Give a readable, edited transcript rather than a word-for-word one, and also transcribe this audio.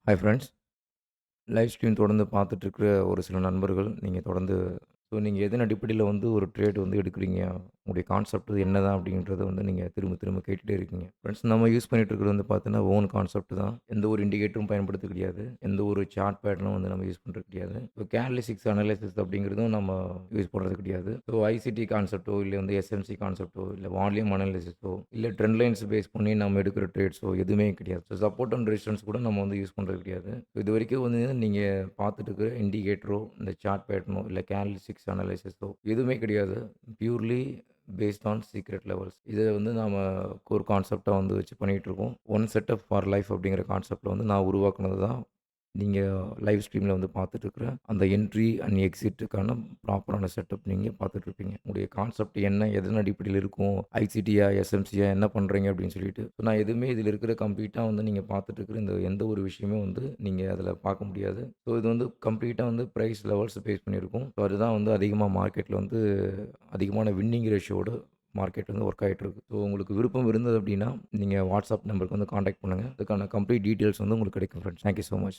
Hi friends. Live stream தொடர்ந்து பார்த்துட்ருக்கிற ஒரு சில நண்பர்கள், நீங்க தொடர்ந்து நீங்க எதன் அடிப்படையில ஒரு ட்ரேட் எடுக்கிறீங்க? உங்களுடைய கான்செப்ட் என்னதான் அப்படின்றத நீங்க திரும்ப திரும்ப கேட்டுட்டே இருக்கீங்க. ஃப்ரெண்ட்ஸ் நம்ம யூஸ் பண்ணிட்டு இருக்கிறது பார்த்தீங்கன்னா, ஓன் கான்செப்ட் தான். எந்த ஒரு இண்டிகேட்டரும் பயன்படுத்த கிடையாது. எந்த ஒரு சார்ட் பேட்டர்னும் நம்ம யூஸ் பண்றது கிடையாது. இப்போ கேண்டலிஸ்டிக்ஸ் அனலைசிஸ் அப்படிங்கிறதும் நம்ம யூஸ் பண்றது கிடையாது. ஸோ ஐசிடி கான்செப்ட்டோ, இல்ல எஸ்எம்சி கான்செப்ட்டோ, இல்ல வால்யூம் அனலைசிஸோ, இல்ல ட்ரெண்ட் லைன்ஸ் பேஸ் பண்ணி நம்ம எடுக்கிற ட்ரேட்ஸோ எதுவுமே கிடையாது. ஸோ சப்போர்ட் அண்ட் ரெசிஸ்டன்ஸ் கூட நம்ம யூஸ் பண்றது கிடையாது. இதுவரைக்கும் நீங்க பார்த்துட்டு இருக்கிற இண்டிகேட்டரோ, இந்த சார்ட் பேட்டர்னோ, இல்ல கேண்டல்ஸ்டிக்ஸ் அனலைசிஸோ எதுவுமே கிடையாது. Purely based on secret levels. இத நாம கோர் கான்செப்ட்டா வச்சு பண்ணிட்டுருக்கோம். ஒன் செட்டப் ஃபார் லைஃப் அப்படிங்கிற கான்செப்ட்ல நான் உருவாக்குனது தான் நீங்க லைவ் ஸ்ட்ரீம்ல பார்த்துட்டுருக்கிற அந்த என்ட்ரி அண்ட் எக்ஸிட்டுக்கான ப்ராப்பரான செட்டப் நீங்க பார்த்துட்டுருப்பீங்க. உங்களுடைய கான்செப்ட் என்ன? எதன் அடிப்படையில இருக்கும்? ஐசிடியா? எஸ்எம்சியா? என்ன பண்றீங்க? அப்படின்னு சொல்லிட்டு. நான் எதுவுமே இதில இருக்கிற கம்ப்ளீட்டா நீங்க பார்த்துட்டு இருக்கிற இந்த எந்த ஒரு விஷயமும் நீங்க அதில பார்க்க முடியாது. ஸோ இது கம்ப்ளீட்டா பிரைஸ் லெவல்ஸ் பேஸ் பண்ணியிருக்கும். ஸோ அதுதான் அதிகமா மார்க்கெட்ல அதிகமான வின்னிங் ரேஷியோட மார்க்கெட் ஒர்க் ஆயிட்டு இருக்கு. ஸோ உங்களுக்கு விருப்பம் இருந்தது அப்படின்னா, நீங்க வாட்ஸ்அப் நம்பருக்கு கான்டாக்ட் பண்ணுங்க. அதுக்கான கம்ப்ளீட் டீட்டெயில்ஸ் உங்களுக்கு கிடைக்கும் friends. Thank you so much.